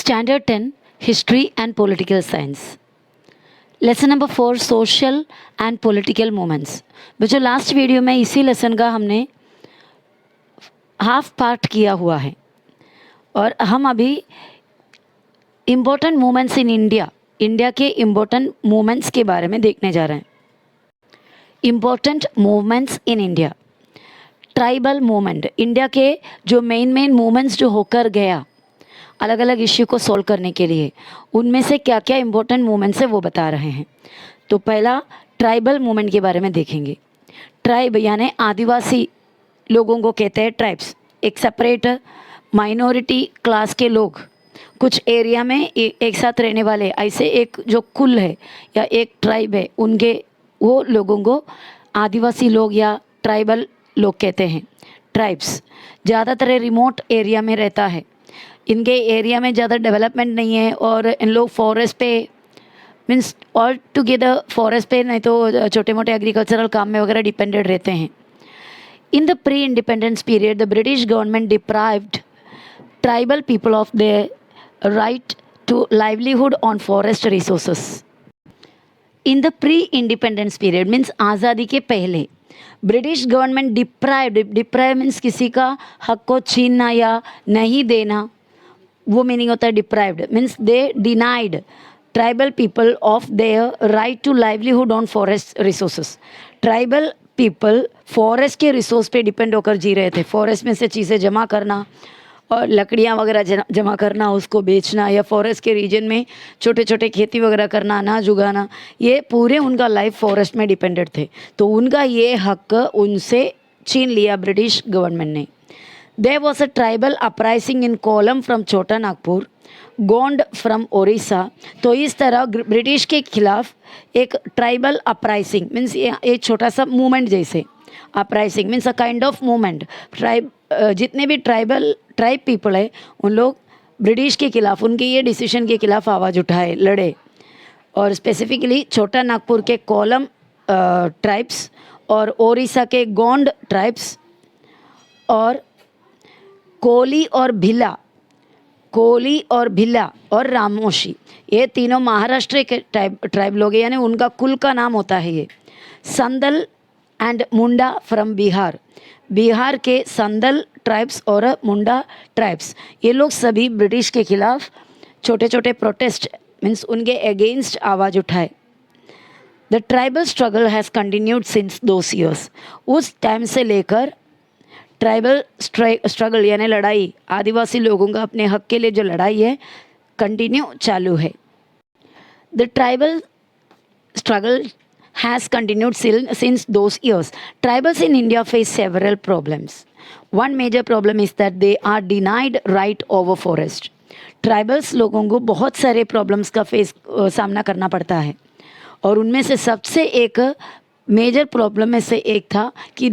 Standard 10 History and Political Science. Lesson number 4 social and political movements. बच्चों last video में इसी lesson का हमने हाफ पार्ट किया हुआ है और हम अभी इम्पोर्टेंट मूवमेंट्स इन इंडिया के इम्पोर्टेंट मूवमेंट्स के बारे में देखने जा रहे हैं। Important movements in India, tribal movement, India के जो मेन मूवमेंट्स जो होकर गया अलग अलग इश्यू को सॉल्व करने के लिए, उनमें से क्या क्या इम्पोर्टेंट मूवमेंट्स है वो बता रहे हैं। तो पहला ट्राइबल मूवमेंट के बारे में देखेंगे। ट्राइब यानी आदिवासी लोगों को कहते हैं ट्राइब्स। एक सेपरेट माइनॉरिटी क्लास के लोग कुछ एरिया में एक साथ रहने वाले, ऐसे एक जो कुल है या एक ट्राइब है, उनके वो लोगों को आदिवासी लोग या ट्राइबल लोग कहते हैं। ट्राइब्स ज़्यादातर रिमोट एरिया में रहता है, इनके एरिया में ज़्यादा डेवलपमेंट नहीं है और इन लोग फॉरेस्ट पे मीन्स ऑल टुगेदर फॉरेस्ट पे नहीं तो छोटे मोटे एग्रीकल्चरल काम में वगैरह डिपेंडेंट रहते हैं। In the pre independence period the British government deprived tribal people of their right to livelihood on forest resources. In the pre independence period means आज़ादी के पहले ब्रिटिश गवर्नमेंट डिप्राइव मीन्स किसी का हक को छीनना या नहीं देना, वो मीनिंग होता है deprived. Means they denied tribal people of their right to livelihood on forest resources. Tribal people forest के रिसोर्स पे डिपेंड होकर जी रहे थे। फॉरेस्ट में से चीज़ें जमा करना और लकड़ियाँ वगैरह जमा करना, उसको बेचना, या फॉरेस्ट के रीजन में छोटे छोटे खेती वगैरह करना, अनाज उगाना, ये पूरे उनका लाइफ फॉरेस्ट में डिपेंडेंट थे। तो उनका ये हक उनसे छीन लिया ब्रिटिश गवर्नमेंट ने। There was a tribal uprising in Kolam from Chota Nagpur, Gond from Odisha. तो इस तरह ब्रिटिश के खिलाफ एक ट्राइबल अपराइजिंग मीन्स एक छोटा सा मूवमेंट जैसे, uprising means a kind of movement. जितने भी ट्राइब पीपल है उन लोग ब्रिटिश के खिलाफ, उनके ये डिसीजन के खिलाफ आवाज़ उठाए, लड़े। और स्पेसिफिकली छोटा नागपुर के कोलम ट्राइब्स और ओडिशा के गोंड ट्राइब्स और कोली और भिल्ला और रामोशी, ये तीनों महाराष्ट्र के ट्राइब लोग हैं, यानी उनका कुल का नाम होता है ये। संदल एंड मुंडा फ्रॉम बिहार के संदल ट्राइब्स और मुंडा ट्राइब्स, ये लोग सभी ब्रिटिश के खिलाफ छोटे छोटे प्रोटेस्ट मीन्स उनके अगेंस्ट आवाज़ उठाए। The tribal struggle has continued since those years. उस टाइम से लेकर ट्राइबल स्ट्रगल यानी लड़ाई, आदिवासी लोगों का अपने हक के लिए जो लड़ाई है, कंटिन्यू चालू है। The tribal struggle has continued since those years. Tribals in India face several problems. One major problem is that they are denied right over forest. Tribals लोगों को बहुत सारे problems का सामना करना पड़ता है और उनमें से सबसे एक मेजर प्रॉब्लम में से एक था कि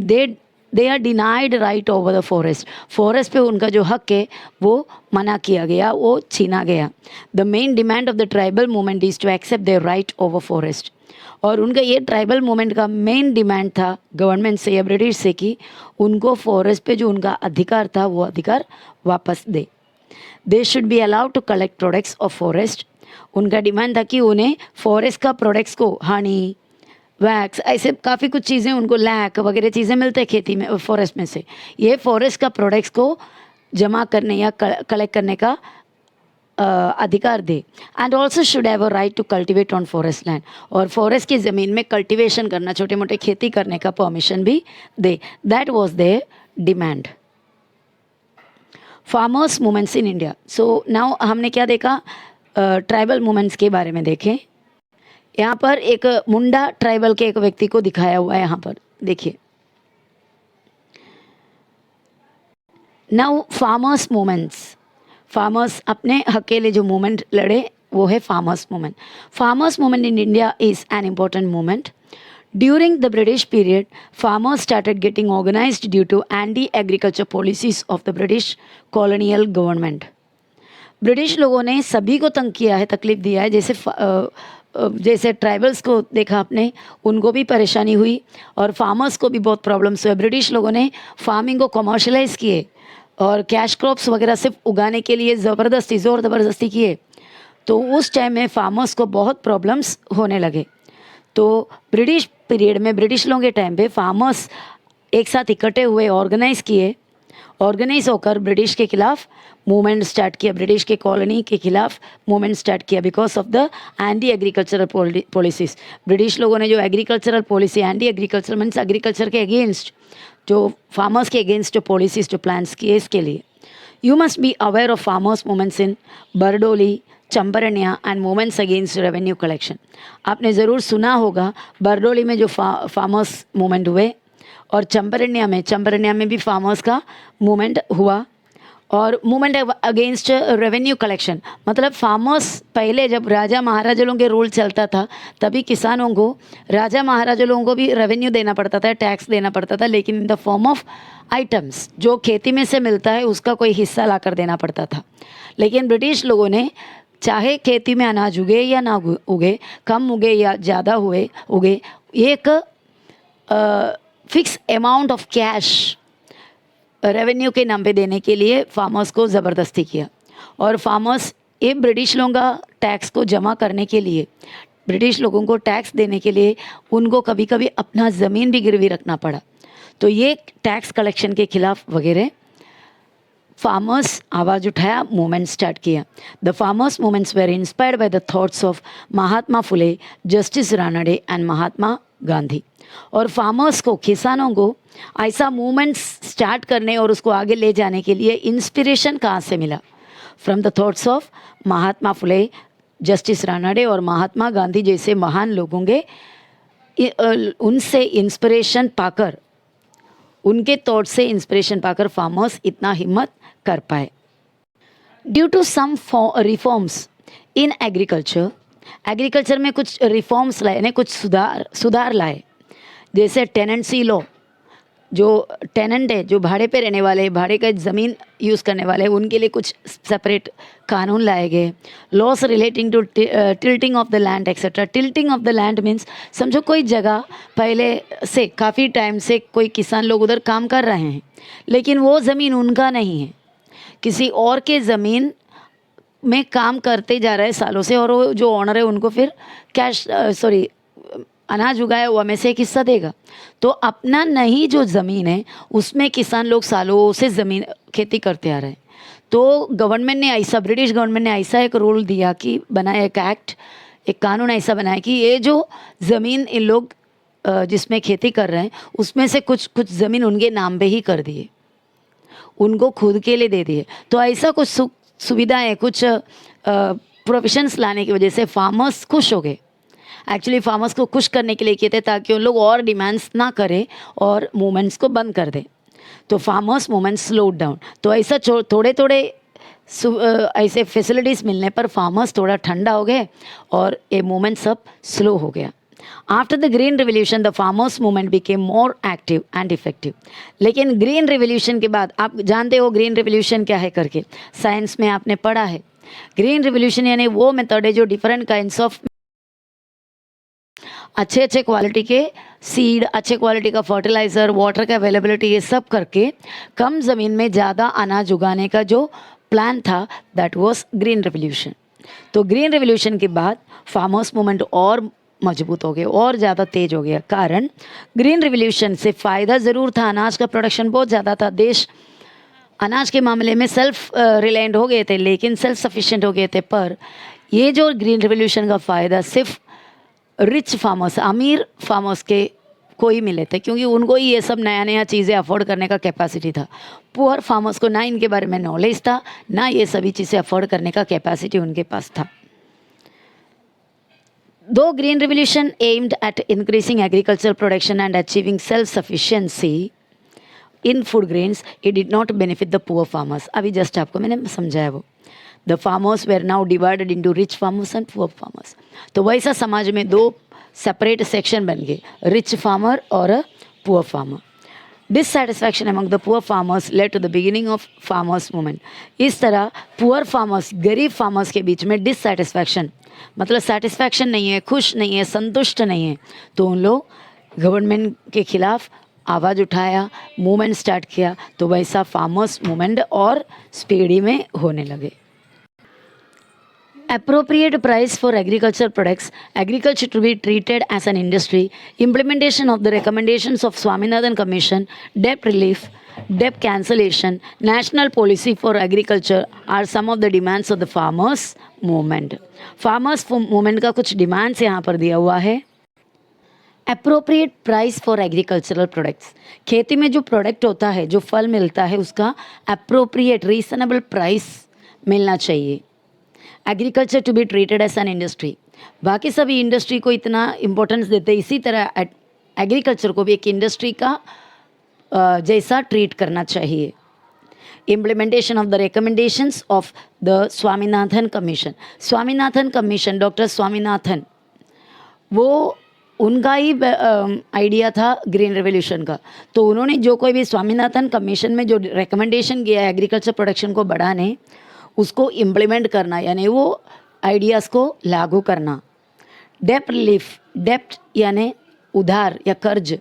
they are denied right over the forest पे उनका जो हक है वो मना किया गया, वो छीना गया। The main demand of the tribal movement is to accept their right over forest. और उनका ये ट्राइबल मूवमेंट का मेन डिमांड था गवर्नमेंट से या ब्रिटिश से कि उनको फॉरेस्ट पे जो उनका अधिकार था वो अधिकार वापस दे। They should be allowed to collect products of forest. उनका डिमांड था कि उन्हें फॉरेस्ट का प्रोडक्ट्स को, हनी, वैक्स, ऐसे काफ़ी कुछ चीज़ें उनको, लैक वगैरह चीज़ें मिलते हैं खेती में फॉरेस्ट में से, ये फॉरेस्ट का प्रोडक्ट्स को जमा करने या कलेक्ट करने का अधिकार दे। And also should have a right to cultivate on forest land, और फॉरेस्ट की ज़मीन में कल्टिवेशन करना, छोटे मोटे खेती करने का परमिशन भी दे। That was their demand. Farmers movements in India. So now हमने क्या देखा, ट्राइबल मूवमेंट्स के बारे में देखें। यहाँ पर एक मुंडा ट्राइबल के एक व्यक्ति को दिखाया हुआ है, यहाँ पर देखिए। नाउ फार्मर्स मूवमेंट्स, फार्मर्स अपने हक के लिए जो मूवमेंट लड़े वो है farmers movement. Farmers movement in India is an important movement. During the British period farmers started getting organised due to anti agriculture policies of the British colonial government. British लोगों ने सभी को तंग किया है, तकलीफ दिया है। जैसे ट्राइबल्स को देखा आपने, उनको भी परेशानी हुई और फार्मर्स को भी बहुत प्रॉब्लम्स हुए। ब्रिटिश लोगों ने फार्मिंग को कमर्शलाइज किए, और कैश क्रॉप्स वगैरह सिर्फ उगाने के लिए ज़ोर ज़बरदस्ती किए, तो उस टाइम में फार्मर्स को बहुत प्रॉब्लम्स होने लगे। तो ब्रिटिश पीरियड में, ब्रिटिश लोगों के टाइम पे फार्मर्स एक साथ इकट्ठे हुए, ऑर्गेनाइज होकर ब्रिटिश के खिलाफ मूवमेंट स्टार्ट किया, ब्रिटिश के कॉलोनी के खिलाफ मूवमेंट स्टार्ट किया because of the anti agricultural policies. British लोगों ने जो agricultural policy, anti agriculture means agriculture के अगेंस्ट, जो फार्मर्स के अगेंस्ट जो पॉलिसीज़ जो प्लान्स किए, इसके लिए you must be aware of farmers movements in Bardoli, Champaran and movements against revenue collection. आपने ज़रूर सुना होगा बरडोली में जो फार्मर्स मूवमेंट हुए, और चंबरण्या में भी फार्मर्स का मूवमेंट हुआ, और मूवमेंट अगेंस्ट रेवेन्यू कलेक्शन। मतलब फार्मर्स पहले जब राजा महाराजा लोगों के रूल चलता था, तभी किसानों को, राजा महाराजा लोगों को भी रेवेन्यू देना पड़ता था, टैक्स देना पड़ता था, लेकिन in the form of items, जो खेती में से मिलता है उसका कोई हिस्सा ला कर देना पड़ता था। लेकिन ब्रिटिश लोगों ने, चाहे खेती में अनाज उगे या ना उगे, कम उगे या ज़्यादा उगे, एक fix amount of cash revenue के नाम पे देने के लिए फार्मर्स को ज़बरदस्ती किया। और फार्मर्स ये ब्रिटिश लोगों का टैक्स को जमा करने के लिए, ब्रिटिश लोगों को टैक्स देने के लिए उनको कभी कभी अपना ज़मीन भी गिरवी रखना पड़ा। तो ये टैक्स कलेक्शन के खिलाफ वगैरह फार्मर्स आवाज़ उठाया, मूवमेंट स्टार्ट किया। The farmers movements were inspired by the thoughts of Mahatma Phule, justice Ranade and Mahatma Gandhi. और फार्मर्स को, किसानों को ऐसा मूवमेंट्स स्टार्ट करने और उसको आगे ले जाने के लिए इंस्पिरेशन कहाँ से मिला? From the thoughts of Mahatma Phule, justice Ranade और महात्मा गांधी जैसे महान लोगों के उनसे इंस्पिरेशन पाकर, उनके थॉट से इंस्पिरेशन पाकर फार्मर्स इतना हिम्मत कर पाए। Due to some reforms in agriculture में कुछ रिफॉर्म्स लाए, ने कुछ सुधार लाए, जैसे टेनेंसी लॉ, जो टेनेंट है, जो भाड़े पे रहने वाले, भाड़े का ज़मीन यूज़ करने वाले, उनके लिए कुछ सेपरेट कानून लाए गए। Laws relating to tilting of the land etcetera. Tilting of the land means, समझो कोई जगह पहले से काफ़ी टाइम से कोई किसान लोग उधर काम कर रहे हैं, लेकिन वो ज़मीन उनका नहीं है, किसी और के ज़मीन में काम करते जा रहे हैं सालों से, और वो जो ऑनर है उनको फिर अनाज उगाया हुआ में से एक हिस्सा देगा। तो अपना नहीं जो ज़मीन है उसमें किसान लोग सालों से ज़मीन खेती करते आ रहे हैं। तो गवर्नमेंट ने ऐसा, ब्रिटिश गवर्नमेंट ने ऐसा एक रूल दिया कि, बनाया एक एक्ट, एक कानून ऐसा बनाया कि ये जो ज़मीन इन लोग जिसमें खेती कर रहे हैं उसमें से कुछ ज़मीन उनके नाम पे ही कर दिए, उनको खुद के लिए दे दिए। तो ऐसा कुछ सुविधाएँ, कुछ प्रोविजंस लाने की वजह से फार्मर्स खुश हो गए। एक्चुअली फार्मर्स को खुश करने के लिए किए थे ताकि उन लोग और डिमांड्स ना करें और मूवमेंट्स को बंद कर दें। तो फार्मर्स मूवमेंट स्लो डाउन। तो ऐसा थोड़े ऐसे फैसिलिटीज़ मिलने पर फार्मर्स थोड़ा ठंडा हो गए और ये मूवमेंट सब स्लो हो गया। After the green revolution the farmers movement became more active and effective. लेकिन ग्रीन रिवोल्यूशन के बाद, आप जानते हो ग्रीन रिवोल्यूशन क्या है करके, साइंस में आपने पढ़ा है। ग्रीन रिवोल्यूशन यानी वो मेथड है जो डिफरेंट काइंड्स ऑफ अच्छे क्वालिटी के सीड, अच्छे क्वालिटी का फर्टिलाइज़र, वाटर का अवेलेबिलिटी, ये सब करके कम ज़मीन में ज़्यादा अनाज उगाने का जो प्लान था, दैट वाज ग्रीन रिवोल्यूशन। तो ग्रीन रिवोल्यूशन के बाद फार्मर्स मूवमेंट और मजबूत हो गए और ज़्यादा तेज हो गया। कारण ग्रीन रिवोल्यूशन से फ़ायदा ज़रूर था, अनाज का प्रोडक्शन बहुत ज़्यादा था, देश अनाज के मामले में सेल्फ रिलायंट हो गए थे, लेकिन सेल्फ सफिशिएंट हो गए थे। पर ये जो ग्रीन रिवोल्यूशन का फ़ायदा सिर्फ रिच फार्मर्स, अमीर फार्मर्स के को ही मिले थे, क्योंकि उनको ही ये सब नया चीज़ें अफोर्ड करने का कैपेसिटी था। पुअर फार्मर्स को ना इनके बारे में नॉलेज था, ना ये सभी चीज़ें अफोर्ड करने का कैपेसिटी उनके पास था। Though green revolution aimed at increasing agriculture production and achieving self sufficiency in food grains, it did not benefit the poor farmers. अभी जस्ट आपको मैंने समझाया वो। The farmers were now divided into rich farmers and poor farmers. तो वैसा समाज में दो सेपरेट सेक्शन बन गए, रिच फार्मर और poor farmer. Dissatisfaction among the poor farmers led to the beginning of farmers movement. इस तरह पुअर फार्मर्स, गरीब फार्मर्स के बीच में डिससेटिस्फैक्शन, मतलब सेटिस्फैक्शन नहीं है, खुश नहीं है, संतुष्ट नहीं है, तो उन लोग गवर्नमेंट के खिलाफ आवाज़ उठाया, मूवमेंट स्टार्ट किया, तो वैसा फार्मर्स मूवमेंट और स्पीडी में होने लगे। Appropriate price for agriculture products, agriculture to be treated as an industry, implementation of the recommendations of Swaminathan Commission, debt relief, debt cancellation, national policy for agriculture are some of the demands of the farmers movement. Farmers movement का कुछ demands यहाँ पर दिया हुआ है। Appropriate price for agricultural products, खेती में जो प्रोडक्ट होता है, जो फल मिलता है, उसका अप्रोप्रिएट रीजनेबल प्राइस मिलना चाहिए। Agriculture to be treated as an industry, बाकी सभी इंडस्ट्री को इतना इम्पोर्टेंस देते हैं, इसी तरह एग्रीकल्चर को भी एक इंडस्ट्री का जैसा ट्रीट करना चाहिए। Implementation of the recommendations of the Swaminathan commission, Swaminathan commission, doctor Swaminathan, वो उनका ही आइडिया था ग्रीन रेवोल्यूशन का। तो उन्होंने जो कोई भी स्वामीनाथन कमीशन में जो रिकमेंडेशन किया है एग्रीकल्चर प्रोडक्शन को बढ़ाने, उसको इम्प्लीमेंट करना, यानी वो आइडियाज़ को लागू करना। डेप्ट रिलीफ, डेप्ट यानी उधार या कर्ज,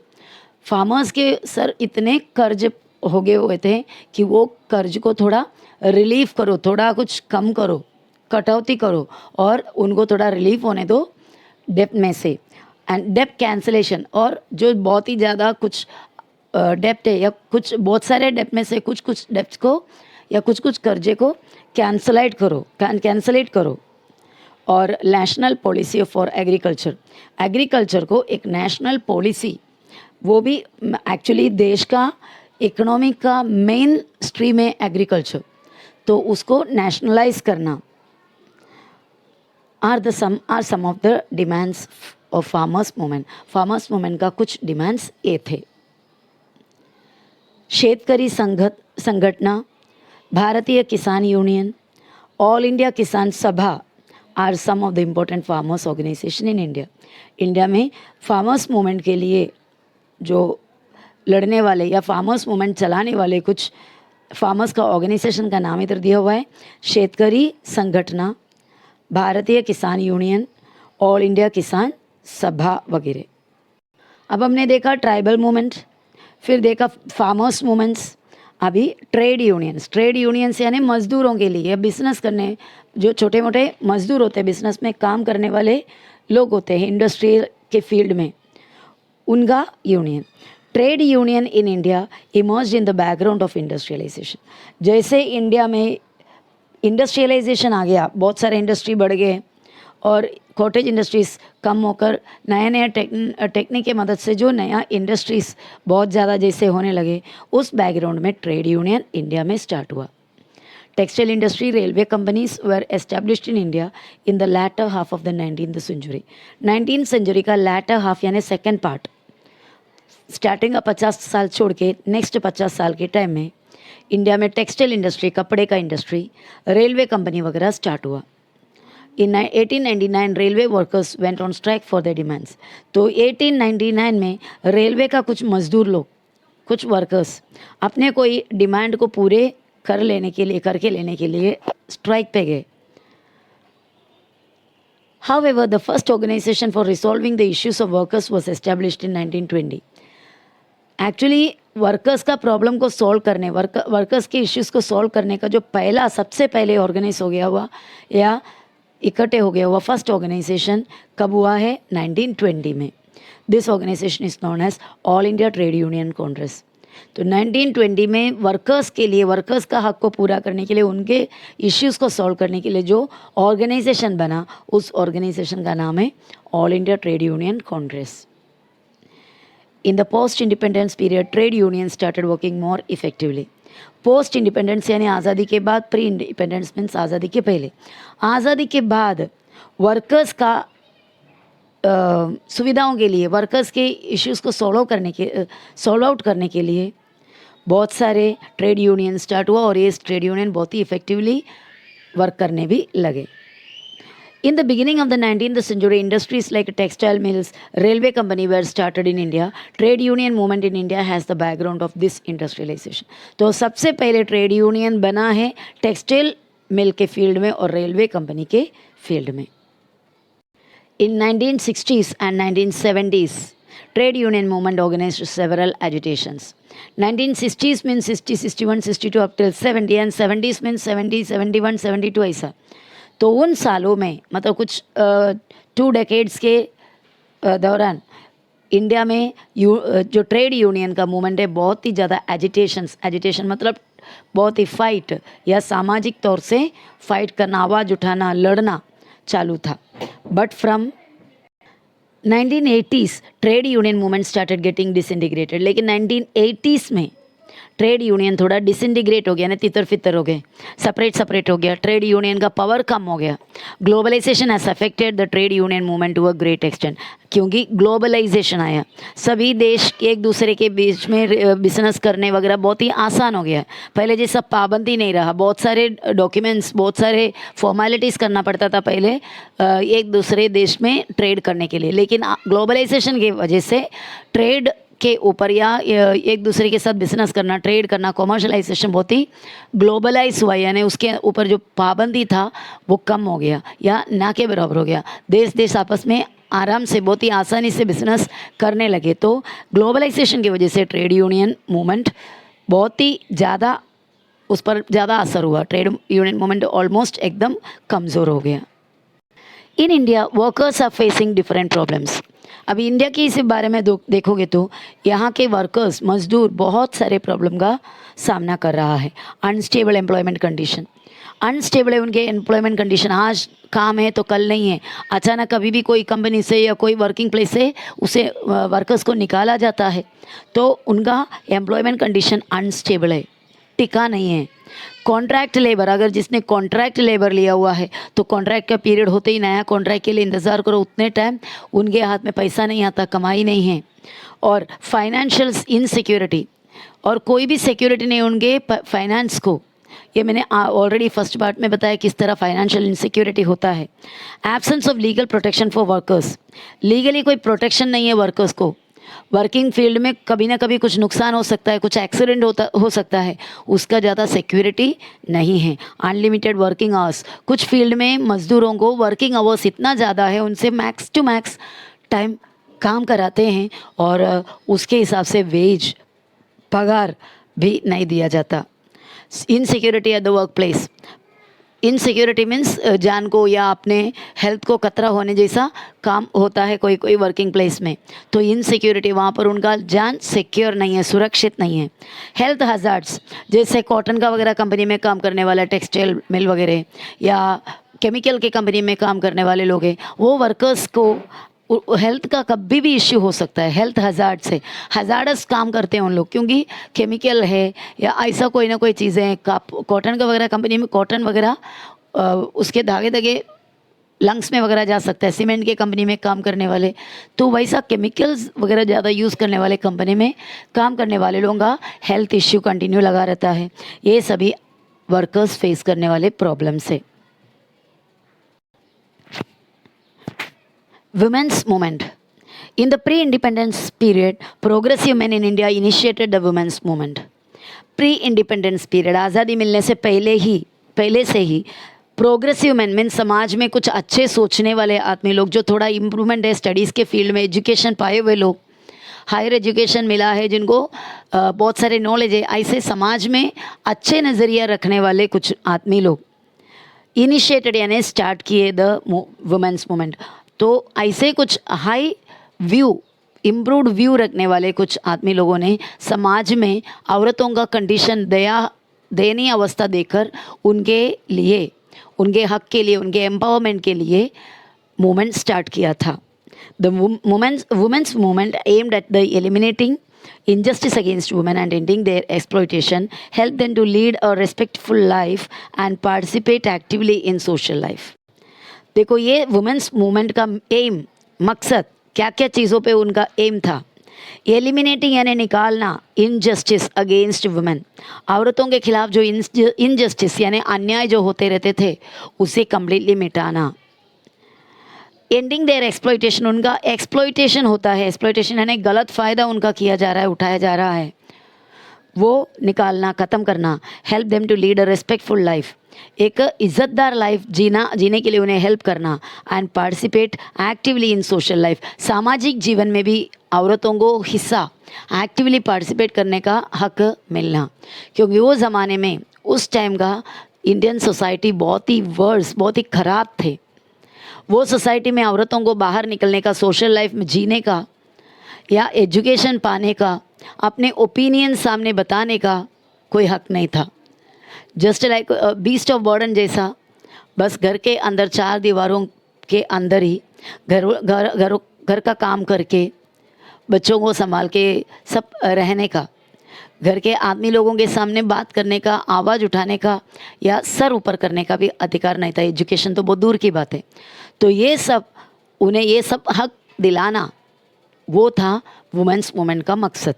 फार्मर्स के सर इतने कर्ज हो गए हुए थे कि वो कर्ज को थोड़ा रिलीफ करो, थोड़ा कुछ कम करो, कटौती करो और उनको थोड़ा रिलीफ होने दो डेप्ट में से। एंड डेप्ट कैंसलेशन, और जो बहुत ही ज़्यादा कुछ डेप्ट है या कुछ बहुत सारे डेप्ट में से कुछ कुछ डेप्ट को या कुछ कुछ कर्जे को कैंसलेट करो। और national policy for agriculture, agriculture को एक नेशनल पॉलिसी, वो भी एक्चुअली देश का इकोनॉमी का मेन स्ट्रीम है एग्रीकल्चर, तो उसको नेशनलाइज करना are some of the demands of farmers movement. Farmers movement का कुछ डिमांड्स ये थे। शेतकरी संघटना, भारतीय किसान union, all India Kisan Sabha are some of the important farmers organisation in India. India में फार्मर्स मूवमेंट के लिए जो लड़ने वाले या फार्मर्स मूवमेंट चलाने वाले कुछ फार्मर्स का ऑर्गेनाइजेशन का नाम इधर दिया हुआ है, शेतकरी संगठना, भारतीय किसान यूनियन, ऑल इंडिया किसान सभा वगैरह। अब हमने देखा ट्राइबल मूवमेंट, फिर देखा फार्मर्स मूवमेंट्स, अभी ट्रेड यूनियंस यानी मज़दूरों के लिए, बिजनेस करने, जो छोटे मोटे मज़दूर होते हैं, बिजनेस में काम करने वाले लोग होते हैं इंडस्ट्री के फील्ड में, उनका union. Trade union in India emerged in the background of industrialisation. जैसे इंडिया में इंडस्ट्रियलाइजेशन आ गया, बहुत सारे इंडस्ट्री बढ़ गए और कॉटेज इंडस्ट्रीज़ कम होकर नया टेक्निक के मदद से जो नया इंडस्ट्रीज़ बहुत ज़्यादा जैसे होने लगे, उस बैकग्राउंड में ट्रेड यूनियन इंडिया में स्टार्ट हुआ। Textile industry, railway companies were established in India in the latter half of the 19th century. 19th century का लैटर हाफ यानी सेकेंड पार्ट, स्टार्टिंग का 50 साल छोड़ के नेक्स्ट 50 साल के टाइम में इंडिया में टेक्सटाइल इंडस्ट्री, कपड़े का इंडस्ट्री, रेलवे कंपनी वगैरह स्टार्ट हुआ। इन 1899 railway workers went on strike for the demands. तो 1899 में रेलवे का कुछ मजदूर लोग, कुछ वर्कर्स अपने कोई डिमांड को पूरे करके लेने के लिए स्ट्राइक पे गए। However, the first organization for resolving the issues of workers was established in 1920. Actually workers का प्रॉब्लम को सॉल्व करने, वर्कर्स के इश्यूज़ को सॉल्व करने का जो पहला सबसे पहले ऑर्गेनाइज हो गया हुआ या इकट्ठे हो गया हुआ फर्स्ट ऑर्गेनाइजेशन कब हुआ है? 1920 में। This organisation is known as All India Trade Union Congress. तो 1920 में वर्कर्स के लिए, वर्कर्स का हक को पूरा करने के लिए, उनके इश्यूज़ को सॉल्व करने के लिए जो ऑर्गेनाइजेशन बना, उस ऑर्गेनाइजेशन का नाम है all India Trade Union Congress. In the post-independence period, trade unions started working more effectively. Post independence यानी आज़ादी के बाद, प्री इंडिपेंडेंस मीन्स आज़ादी के पहले। आज़ादी के बाद वर्कर्स का सुविधाओं के लिए, वर्कर्स के इश्यूज़ को सॉल्व आउट करने के लिए बहुत सारे ट्रेड यूनियन स्टार्ट हुआ और ये ट्रेड यूनियन बहुत ही इफेक्टिवली वर्क करने भी लगे। In the beginning of the 19th century, industries like textile mills, railway company were started in India. Trade union movement in India has the background of this industrialization. तो सबसे पहले trade union बना है textile mill के field में और railway company के field में। In 1960s and 1970s, Trade union movement organized several agitations. 1960s means 60, 61, 62 up till 70 and 70s means 70, 71, 72 ऐसा. तो उन सालों में मतलब कुछ 2 डेकेड्स के दौरान इंडिया में जो ट्रेड यूनियन का मूवमेंट है बहुत ही ज़्यादा एजिटेशन मतलब बहुत ही फाइट या सामाजिक तौर से फाइट करना, आवाज़ उठाना, लड़ना चालू था. But from 1980s trade union movement started getting disintegrated. लेकिन 1980s में ट्रेड यूनियन थोड़ा डिसइंटीग्रेट हो गया ना, तितर फितर हो गए, सेपरेट हो गया. ट्रेड यूनियन का पावर कम हो गया. Globalisation has affected the trade union movement to a great extent. क्योंकि ग्लोबलाइजेशन आया, सभी देश एक दूसरे के बीच में बिजनेस करने वगैरह बहुत ही आसान हो गया. पहले जैसा पाबंदी नहीं रहा, बहुत सारे डॉक्यूमेंट्स, बहुत सारे फॉर्मेलिटीज़ करना पड़ता था पहले एक दूसरे देश में ट्रेड करने के लिए. लेकिन ग्लोबलाइजेशन की वजह से ट्रेड के ऊपर या एक दूसरे के साथ बिजनेस करना, ट्रेड करना, कॉमर्शलाइजेशन बहुत ही ग्लोबलाइज हुआ, यानी उसके ऊपर जो पाबंदी था वो कम हो गया या ना के बराबर हो गया. देश आपस में आराम से बहुत ही आसानी से बिजनेस करने लगे. तो ग्लोबलाइजेशन की वजह से ट्रेड यूनियन मूवमेंट बहुत ही ज़्यादा, उस पर ज़्यादा असर हुआ. ट्रेड यूनियन मूवमेंट ऑलमोस्ट एकदम कमज़ोर हो गया. In India workers are facing different problems. अभी इंडिया की इस बारे में देखोगे तो यहाँ के वर्कर्स, मजदूर बहुत सारे प्रॉब्लम का सामना कर रहा है. अनस्टेबल एम्प्लॉयमेंट कंडीशन, अनस्टेबल है उनके एम्प्लॉयमेंट कंडीशन. आज काम है तो कल नहीं है. अचानक कभी भी कोई कंपनी से या कोई वर्किंग प्लेस से उसे वर्कर्स को निकाला जाता है, तो उनका एम्प्लॉयमेंट कंडीशन अनस्टेबल है, टिका नहीं है. कॉन्ट्रैक्ट लेबर, अगर जिसने कॉन्ट्रैक्ट लेबर लिया हुआ है तो कॉन्ट्रैक्ट का पीरियड होते ही नया कॉन्ट्रैक्ट के लिए इंतज़ार करो, उतने टाइम उनके हाथ में पैसा नहीं आता, कमाई नहीं है. और फाइनेंशियल इनसिक्योरिटी, और कोई भी सिक्योरिटी नहीं उनके फाइनेंस को. ये मैंने ऑलरेडी फर्स्ट पार्ट में बताया किस तरह फाइनेंशियल इनसिक्योरिटी होता है. Absence of legal protection for workers, legally कोई प्रोटेक्शन नहीं है वर्कर्स को. वर्किंग फील्ड में कभी ना कभी कुछ नुकसान हो सकता है, कुछ एक्सीडेंट हो सकता है, उसका ज़्यादा सिक्योरिटी नहीं है. अनलिमिटेड वर्किंग आवर्स, कुछ फील्ड में मज़दूरों को वर्किंग आवर्स इतना ज़्यादा है, उनसे मैक्स टू मैक्स टाइम काम कराते हैं और उसके हिसाब से वेज, पगार भी नहीं दिया जाता. Insecurity at the work place, insecurity means जान को या अपने हेल्थ को खतरा होने जैसा काम होता है कोई कोई वर्किंग प्लेस में. तो इनसिक्योरिटी, वहाँ पर उनका जान सिक्योर नहीं है, सुरक्षित नहीं है. हेल्थ हज़ार्ड्स, जैसे कॉटन का वगैरह कंपनी में काम करने वाला, टेक्सटाइल मिल वगैरह या केमिकल के कंपनी में काम करने वाले लोग हैं, वो वर्कर्स को हेल्थ का कभी भी इश्यू हो सकता है. हेल्थ हज़ार्ड से हज़ार्डस काम करते हैं उन लोग, क्योंकि केमिकल है या ऐसा कोई ना कोई चीज़ें हैं. कॉटन का वगैरह कंपनी में कॉटन वगैरह उसके धागे लंग्स में वगैरह जा सकता है. सीमेंट के कंपनी में काम करने वाले, तो वैसा केमिकल्स वगैरह ज़्यादा यूज़ करने वाले कंपनी में काम करने वाले लोगों का हेल्थ इश्यू कंटिन्यू लगा रहता है. ये सभी वर्कर्स फेस करने वाले प्रॉब्लम्स है. Women's movement. In the pre-independence period, progressive men in India initiated the women's movement. Pre-independence period, आज़ादी मिलने से पहले से ही प्रोग्रेसिव मैन मीन समाज में कुछ अच्छे सोचने वाले आदमी लोग, जो थोड़ा इम्प्रूवमेंट है स्टडीज़ के फील्ड में, एजुकेशन पाए हुए लोग, हायर एजुकेशन मिला है, जिनको बहुत सारे नॉलेज है, ऐसे समाज में अच्छे नज़रिया रखने वाले कुछ आदमी लोग इनिशिएटेड यानी स्टार्ट किए द वुमेंस मूवमेंट. तो ऐसे कुछ हाई व्यू, इम्प्रूव्ड व्यू रखने वाले कुछ आदमी लोगों ने समाज में औरतों का कंडीशन, दयनीय अवस्था देखकर उनके लिए, उनके हक के लिए, उनके एम्पावरमेंट के लिए मूवमेंट स्टार्ट किया था. The women's movement aimed at the eliminating injustice against women and ending their exploitation, help them to lead a respectful life and participate actively in social life. देखो ये वुमेन्स मूवमेंट का M, मकसद क्या क्या चीज़ों पे उनका एम था. एलिमिनेटिंग यानी निकालना, इनजस्टिस अगेंस्ट वुमेन, औरतों के खिलाफ जो इनजस्टिस यानी अन्याय जो होते रहते थे उसे कम्प्लीटली मिटाना. एंडिंग देयर एक्सप्लॉइटेशन, उनका एक्सप्लॉइटेशन होता है, एक्सप्लॉइटेशन यानी गलत फ़ायदा उनका किया जा रहा है, उठाया जा रहा है, वो निकालना, ख़त्म करना. Help them to lead a respectful life. एक इज़्ज़तदार लाइफ जीने के लिए उन्हें हेल्प करना. And participate actively in social life. सामाजिक जीवन में भी औरतों को हिस्सा एक्टिवली पार्टिसिपेट करने का हक मिलना. क्योंकि वो ज़माने में उस टाइम का इंडियन सोसाइटी बहुत ही वर्स, बहुत ही ख़राब थे. वो सोसाइटी में औरतों को बाहर निकलने का, सोशल लाइफ में जीने का या एजुकेशन पाने का, अपने ओपिनियन सामने बताने का कोई हक नहीं था. Just like beast of burden जैसा, बस घर के अंदर 4 दीवारों के अंदर ही घर का काम करके, बच्चों को संभाल के सब रहने का, घर के आदमी लोगों के सामने बात करने का, आवाज़ उठाने का या सर ऊपर करने का भी अधिकार नहीं था. एजुकेशन तो बहुत दूर की बात है. तो ये सब, उन्हें ये सब हक दिलाना, वो था वुमेन्स मूवमेंट का मकसद.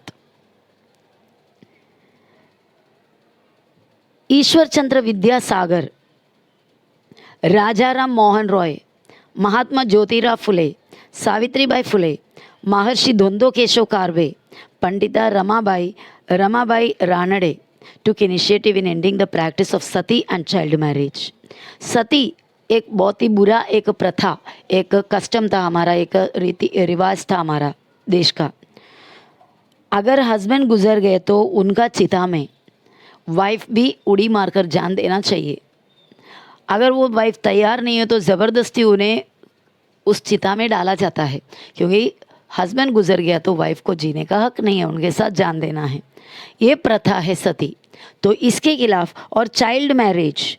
ईश्वर चंद्र विद्यासागर, राजा राम मोहन रॉय, महात्मा ज्योतिराव फुले, सावित्रीबाई फुले, महर्षि धोंदो Keshav Karve, Pandita Ramabai Ranade took initiative in ending the practice of sati and child marriage. सती एक बहुत ही बुरा एक प्रथा, एक कस्टम था हमारा, एक रीति रिवाज था हमारा देश का. अगर हस्बैंड गुजर गए तो उनका चिता में वाइफ भी उड़ी मारकर जान देना चाहिए. अगर वो वाइफ तैयार नहीं है तो ज़बरदस्ती उन्हें उस चिता में डाला जाता है. क्योंकि हस्बैंड गुजर गया तो वाइफ को जीने का हक नहीं है, उनके साथ जान देना है. ये प्रथा है सती. तो इसके खिलाफ. और चाइल्ड मैरिज,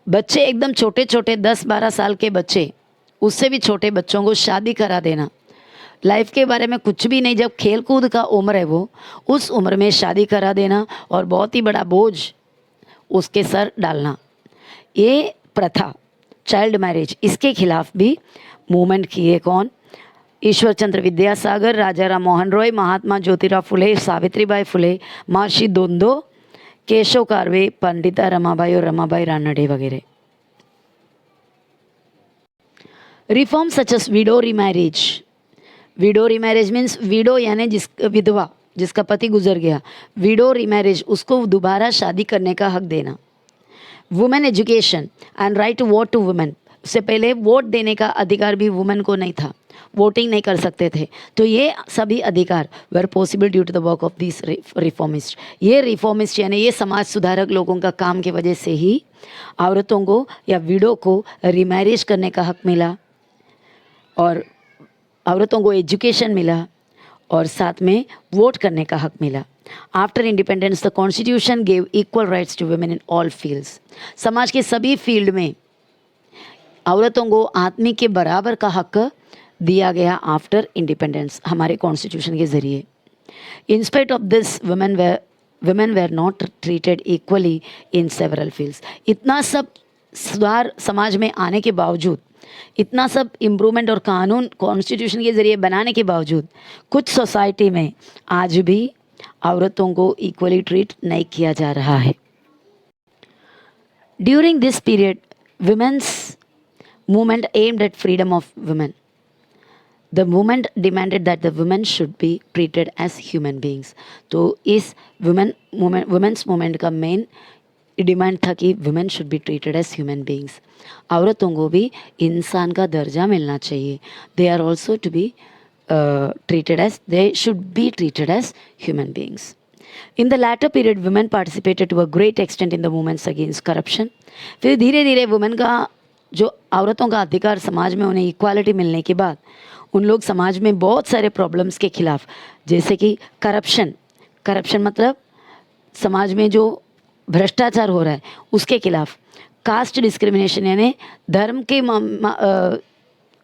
बच्चे एकदम छोटे छोटे 10-12 साल के बच्चे, उससे भी छोटे बच्चों को शादी करा देना, लाइफ के बारे में कुछ भी नहीं, जब खेल कूद का उम्र है वो, उस उम्र में शादी करा देना और बहुत ही बड़ा बोझ उसके सर डालना, ये प्रथा चाइल्ड मैरिज, इसके खिलाफ भी मूवमेंट किए कौन? ईश्वर चंद्र विद्यासागर, राजा राम मोहन रॉय, महात्मा ज्योतिराव फुले, सावित्रीबाई फुले, महर्षि धोंदो केशव कारवे, पंडिता रमाबाई और रमाबाई रानडे वगैरह. Reform such as window remarriage. Window remarriage means window यानी विधवा, जिसका पति गुजर गया. विडो रीमैरिज, उसको दोबारा शादी करने का हक देना. Women education and right to vote to women. उससे पहले वोट देने का अधिकार भी वुमेन को नहीं था, वोटिंग नहीं कर सकते थे. तो ये सभी अधिकार were possible due to the work of this reformist. ये रिफॉर्मिस्ट यानी ये समाज सुधारक लोगों का काम की वजह से ही औरतों को या विडो को रीमैरिज करने का हक मिला, और औरतों को एजुकेशन मिला, और साथ में वोट करने का हक मिला. After independence the constitution gave equal rights to women in all fields. समाज के सभी फील्ड में औरतों को आदमी के बराबर का हक दिया गया आफ्टर इंडिपेंडेंस, हमारे कॉन्स्टिट्यूशन के ज़रिए. In spite of this women were not treated equally in several fields. इतना सब सुधार समाज में आने के बावजूद, इतना सब इम्प्रूवमेंट और कानून कॉन्स्टिट्यूशन के ज़रिए बनाने के बावजूद, कुछ सोसाइटी में आज भी औरतों को इक्वली ट्रीट नहीं किया जा रहा है. During this period women's movement aimed at freedom of women. The movement demanded that the women should be treated as human beings. तो इस women's movement का मेन डिमांड था कि women should be treated as human beings. औरतों को भी इंसान का दर्जा मिलना चाहिए. They are also to be they should be treated as human beings. In the latter period, women participated to a great extent in the movements against corruption. फिर धीरे धीरे वुमेन का जो औरतों का अधिकार समाज में उन्हें इक्वालिटी मिलने के बाद उन लोग समाज में बहुत सारे प्रॉब्लम्स के खिलाफ, जैसे कि करप्शन मतलब समाज में जो भ्रष्टाचार हो रहा है उसके खिलाफ, कास्ट डिस्क्रिमिनेशन यानी धर्म के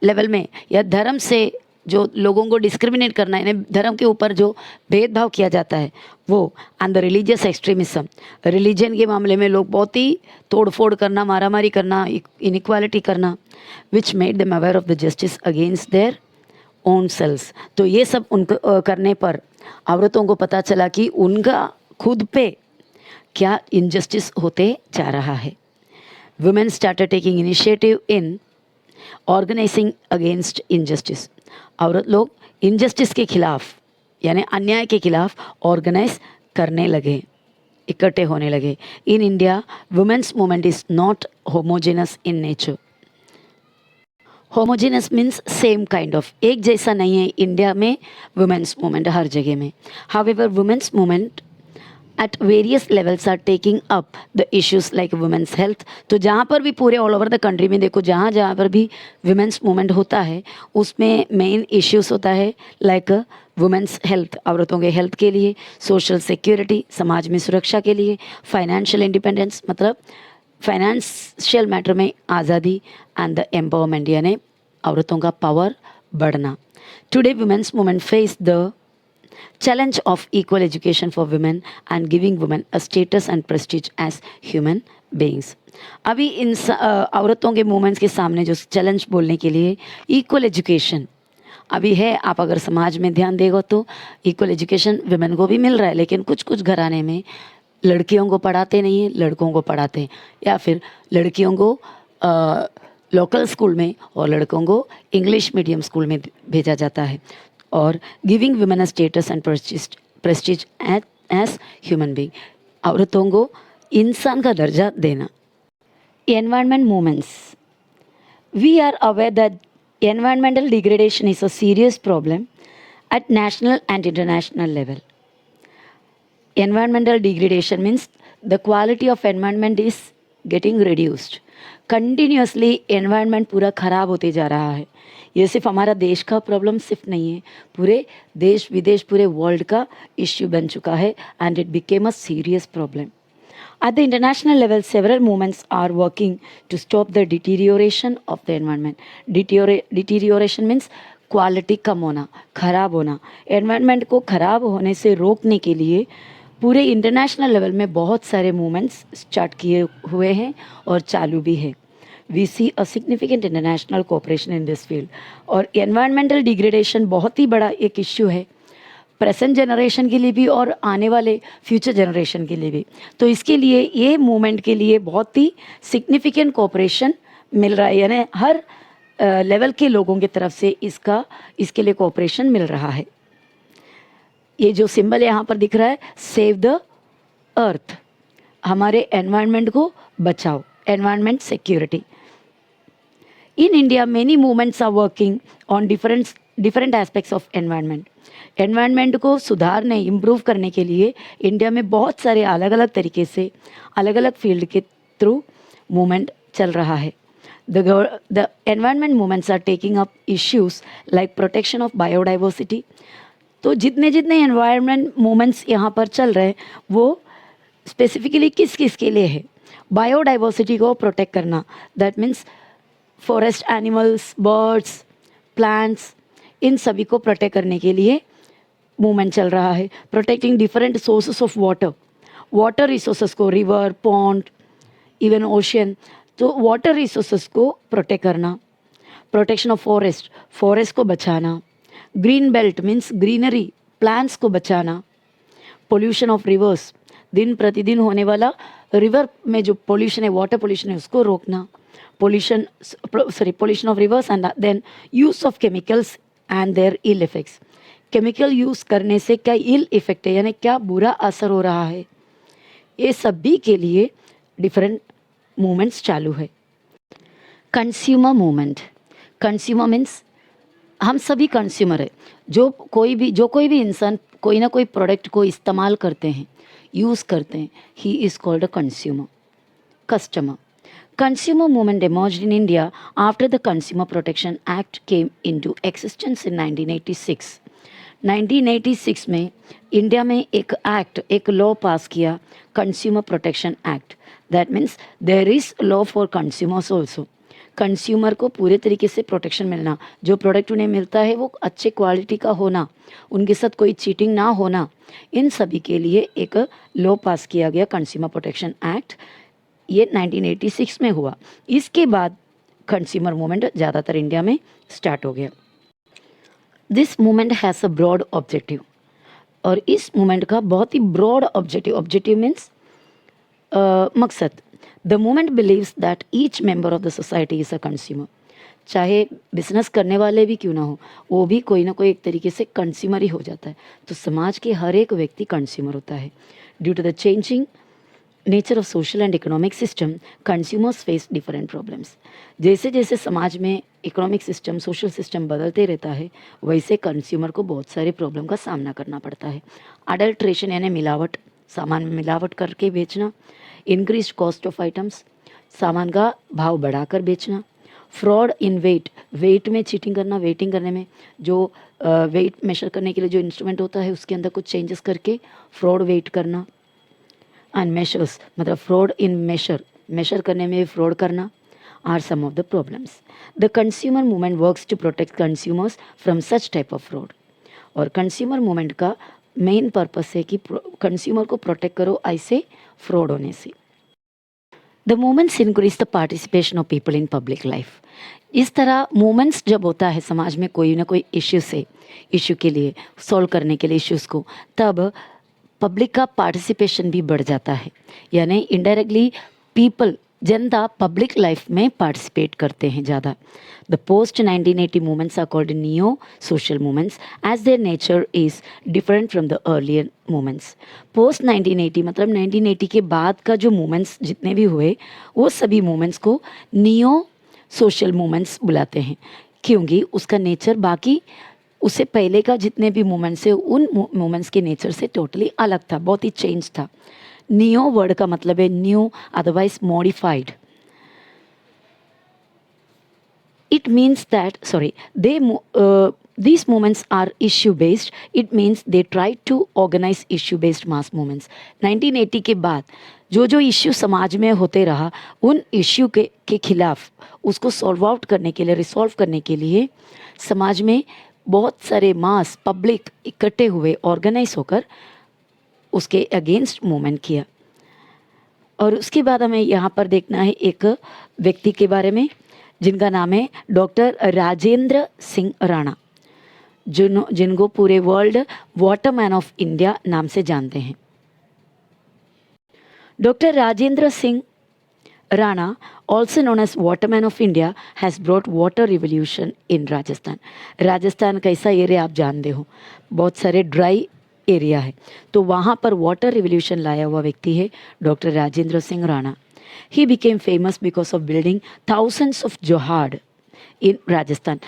लेवल में या धर्म से जो लोगों को डिस्क्रिमिनेट करना यानी धर्म के ऊपर जो भेदभाव किया जाता है वो, and the religious extremism, religion के मामले में लोग बहुत ही तोड़फोड़ करना, मारामारी करना, इनइक्वालिटी करना, which made them aware of the justice against their own selves. तो ये सब उनको करने पर औरतों को पता चला कि उनका खुद पे क्या इनजस्टिस होते जा रहा है. Women started taking initiative in organising against injustice. औरत लोग इनजस्टिस के खिलाफ यानी अन्याय के खिलाफ ऑर्गेनाइज करने लगे, इकट्ठे होने लगे. In India women's movement is not homogenous in nature. Homogenous means same kind of, एक जैसा नहीं है इंडिया में वुमेन्स मूवमेंट हर जगह में. However women's movement at various levels are taking up the issues like women's health. तो जहाँ पर भी पूरे ऑल ओवर द कंट्री में देखो, जहाँ जहाँ पर भी वुमेन्स मूवमेंट होता है उसमें मेन इश्यूज होता है लाइक वुमेन्स हेल्थ, औरतों के हेल्थ के लिए, सोशल सिक्योरिटी, समाज में सुरक्षा के लिए, फाइनेंशियल इंडिपेंडेंस मतलब फाइनेंशियल मैटर में आज़ादी, एंड द एम्पावरमेंट यानी औरतों का पावर बढ़ना. Today women's movement face the challenge of equal education for women and giving women a status and prestige as human beings. अभी इन औरतों के मूवमेंट्स के सामने जो चैलेंज बोलने के लिए इक्वल एजुकेशन अभी है. आप अगर समाज में ध्यान देगा तो इक्वल एजुकेशन वुमेन को भी मिल रहा है, लेकिन कुछ कुछ घराने में लड़कियों को पढ़ाते नहीं हैं, लड़कों को पढ़ाते हैं, या फिर लड़कियों को लोकल स्कूल में और लड़कों को इंग्लिश मीडियम स्कूल में भेजा जाता है. और giving women a status and prestige as human being, औरतों को इंसान का दर्जा देना. Environment movements. We are aware that environmental degradation is a serious problem at national and international level. Environmental degradation means the quality of environment is getting reduced. Continuously environment पूरा खराब होते जा रहा है. ये सिर्फ हमारा देश का प्रॉब्लम सिर्फ नहीं है, पूरे देश विदेश पूरे वर्ल्ड का इश्यू बन चुका है, and it became a serious problem. At the international level, several movements are working to stop the deterioration of the environment. Deterioration means quality कम होना, खराब होना. एनवायरनमेंट को खराब होने से रोकने के लिए पूरे इंटरनेशनल लेवल में बहुत सारे मूवमेंट्स स्टार्ट किए हुए हैं और चालू भी है. We see a significant international cooperation in this field. और एनवायरमेंटल डिग्रेडेशन बहुत ही बड़ा एक इश्यू है प्रेजेंट जनरेशन के लिए भी और आने वाले फ्यूचर जनरेशन के लिए भी. तो इसके लिए ये मूवमेंट के लिए बहुत ही सिग्निफिकेंट कोऑपरेशन मिल रहा है, यानी हर लेवल के लोगों की तरफ से इसके लिए कोऑपरेशन मिल रहा है. ये जो सिंबल यहाँ पर दिख रहा है, सेव द अर्थ, हमारे एनवायरनमेंट को बचाओ, environment security. In India many movements are working on different aspects of environment. Environment को सुधारने इम्प्रूव करने के लिए इंडिया में बहुत सारे अलग अलग तरीके से अलग अलग फील्ड के थ्रू मूवमेंट चल रहा है. The environment movements are taking up issues like protection of biodiversity. तो जितने एनवायरनमेंट मूवमेंट्स यहाँ पर चल रहे हैं वो स्पेसिफिकली किस किस के लिए है. बायोडाइवर्सिटी को प्रोटेक्ट करना, that means forest animals, birds, plants, इन सभी को प्रोटेक्ट करने के लिए मूवमेंट चल रहा है. Protecting different sources of water resources को, रिवर, पॉन्ड, इवन ओशियन, तो वाटर रिसोर्सेस को प्रोटेक्ट करना. प्रोटेक्शन ऑफ फॉरेस्ट को बचाना. Green belt means greenery, plants को बचाना. पोल्यूशन ऑफ रिवर्स, दिन प्रतिदिन होने वाला रिवर में जो पोल्यूशन है, वाटर पोल्यूशन है, उसको रोकना. Pollution of rivers and then use of chemicals and their ill effects. Chemical use करने से क्या इल इफेक्ट है, यानी क्या बुरा असर हो रहा है, ये सभी के लिए डिफरेंट मूवमेंट्स चालू है. Consumer movement. कंज्यूमर मीन्स हम सभी कंज्यूमर है. जो कोई भी इंसान कोई ना कोई प्रोडक्ट को इस्तेमाल करते हैं, यूज़ करते हैं, he is called a customer. Consumer movement emerged in India after the Consumer Protection Act came into existence in 1986. 1986 में इंडिया में एक लॉ पास किया, consumer protection act. That means there is law for consumers also. Consumer को पूरे तरीके से protection मिलना, जो प्रोडक्ट उन्हें मिलता है वो अच्छे क्वालिटी का होना, उनके साथ कोई चीटिंग ना होना, इन सभी के लिए एक लॉ पास किया गया, कंज्यूमर प्रोटेक्शन एक्ट. ये 1986 में हुआ. इसके बाद कंज्यूमर मूवमेंट ज़्यादातर इंडिया में स्टार्ट हो गया. This movement has a broad objective. और इस मूवमेंट का बहुत ही ब्रॉड ऑब्जेक्टिव मीन्स मकसद. The movement believes that each member of the society is a consumer. चाहे बिजनेस करने वाले भी क्यों ना हो, वो भी कोई ना कोई एक तरीके से कंज्यूमर ही हो जाता है। तो समाज के हर एक व्यक्ति कंज्यूमर होता है। Due to the changing nature of social and economic system, consumers face different problems. जैसे जैसे समाज में इकोनॉमिक सिस्टम, सोशल सिस्टम बदलते रहता है, वैसे कंज्यूमर को बहुत सारे प्रॉब्लम का सामना करना पड़ता है। अडल्ट्रेशन यानी मिलावट, सामान में मिलावट करके बेचना, इंक्रीज कॉस्ट ऑफ आइटम्स, सामान का भाव बढ़ाकर बेचना, फ्रॉड इन वेट, वेट में चीटिंग करना, वेटिंग करने में जो वेट मेजर करने के लिए जो इंस्ट्रूमेंट होता है उसके अंदर कुछ चेंजेस करके फ्रॉड वेट करना, एंड मेजर्स मतलब फ्रॉड इन मेजर करने में फ्रॉड करना are some of the problems. The consumer movement works to protect consumers from such type of fraud. और कंज्यूमर मूवमेंट का मेन पर्पस है कि कंज्यूमर को प्रोटेक्ट करो ऐसे फ्रॉड होने से। The movements increase the participation of people in public life. इस तरह मूवमेंट्स जब होता है समाज में कोई ना कोई इश्यू के लिए सॉल्व करने के लिए इश्यूज़ को, तब पब्लिक का पार्टिसिपेशन भी बढ़ जाता है, यानी इनडायरेक्टली पीपल, जनता पब्लिक लाइफ में पार्टिसिपेट करते हैं ज़्यादा। The post 1980 movements are called neo social movements as their nature is different from the earlier movements. Post 1980 मतलब 1980 के बाद का जो मूवमेंट्स जितने भी हुए, वो सभी मूवमेंट्स को नियो सोशल मूवमेंट्स बुलाते हैं, क्योंकि उसका नेचर बाकी उससे पहले का जितने भी मूवमेंट्स है उन मूवमेंट्स के नेचर से टोटली अलग था, बहुत ही चेंज था। नियो वर्ड का मतलब है new, otherwise modified. It means that, these movements are issue based. It means they try to organize issue based mass movements. 1980 के बाद जो इश्यू समाज में होते रहा, उन इश्यू के खिलाफ उसको सॉल्व आउट करने के लिए, रिसॉल्व करने के लिए समाज में बहुत सारे मास पब्लिक इकट्ठे हुए, ऑर्गेनाइज होकर उसके अगेंस्ट मूवमेंट किया। और उसके बाद हमें यहाँ पर देखना है एक व्यक्ति के बारे में जिनका नाम है डॉक्टर राजेंद्र सिंह राणा, जिनको पूरे वर्ल्ड वाटरमैन ऑफ इंडिया नाम से जानते हैं। Doctor Rajendra Singh Rana, also known as waterman of India, has brought water revolution in Rajasthan. Rajasthan कैसा एरिया आप जानते हो, बहुत सारे ड्राई एरिया है, तो वहाँ पर वाटर रिवोल्यूशन लाया हुआ व्यक्ति है doctor Rajendra Singh Rana. He became famous because of building thousands of johad in Rajasthan.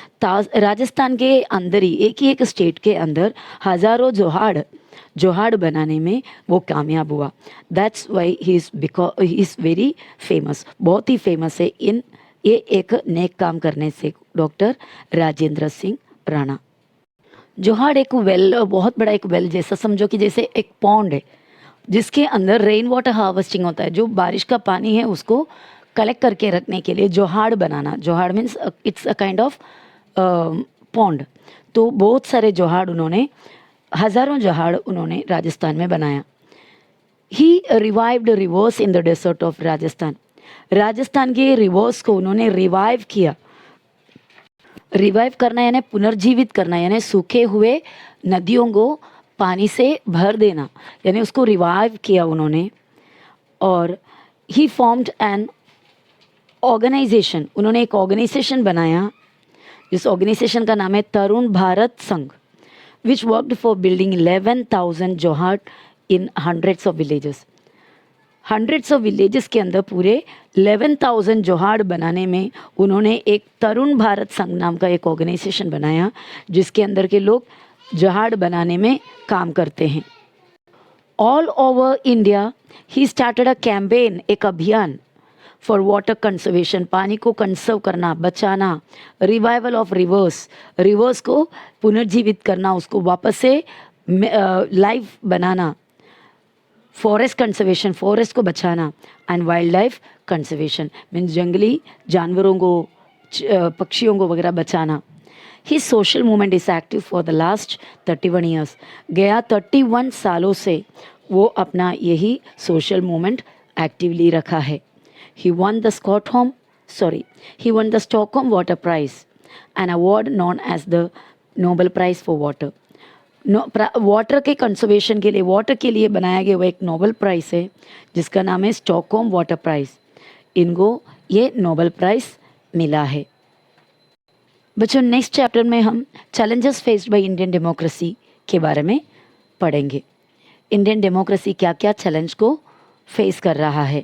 Rajasthan के अंदर ही एक स्टेट के अंदर हज़ारों जोहाड़ बनाने में वो कामयाब हुआ। That's why he is very famous, बहुत ही फेमस है ये एक नेक काम करने से डॉक्टर राजेंद्र सिंह राणा। जोहाड़ एक वेल, बहुत बड़ा एक वेल जैसा समझो कि जैसे एक पॉन्ड है जिसके अंदर रेन वाटर हार्वेस्टिंग होता है, जो बारिश का पानी है उसको कलेक्ट करके रखने के लिए जोहाड़ बनाना। Johad means it's a kind of pond. तो बहुत सारे जोहाड़ उन्होंने, हज़ारों जोहाड़ उन्होंने राजस्थान में बनाया। He revived rivers in the desert of Rajasthan. Rajasthan के रिवर्स को उन्होंने रिवाइव किया। रिवाइव करना यानी पुनर्जीवित करना, यानी सूखे हुए नदियों को पानी से भर देना, यानी उसको रिवाइव किया उन्होंने। और ही फॉर्म्ड एन ऑर्गेनाइजेशन, उन्होंने एक ऑर्गेनाइजेशन बनाया जिस ऑर्गेनाइजेशन का नाम है Tarun Bharat Sangh, which worked for building 11,000 johad in hundreds of villages. Hundreds of villages के अंदर पूरे 11,000 जोहाड़ बनाने में उन्होंने एक तरुण भारत संघ नाम का एक ऑर्गेनाइजेशन बनाया, जिसके अंदर के लोग जोहाड़ बनाने में काम करते हैं। All over India he started a campaign, एक अभियान फॉर वाटर कंजर्वेशन, पानी को कंजर्व करना, बचाना, रिवाइवल ऑफ रिवर्स को पुनर्जीवित करना, उसको वापस से लाइव बनाना, फॉरेस्ट कंजर्वेशन, फॉरेस्ट को बचाना, and wild life conservation means जंगली जानवरों को, पक्षियों को वगैरह बचाना। He social movement is active for the last 31 years. गया 31 सालों से वो अपना यही सोशल मूवमेंट एक्टिवली रखा है। He won the Stockholm Water Prize, an award known as the Nobel Prize for Water. Water के कंजर्वेशन के लिए, वाटर के लिए बनाया गया वो एक नोबेल प्राइज़ है जिसका नाम है स्टॉकहोम वाटर प्राइज़। इनको ये नोबेल प्राइज़ मिला है। बच्चों नेक्स्ट चैप्टर में हम challenges faced by Indian democracy के बारे में पढ़ेंगे। इंडियन डेमोक्रेसी क्या क्या चैलेंज को फेस कर रहा है।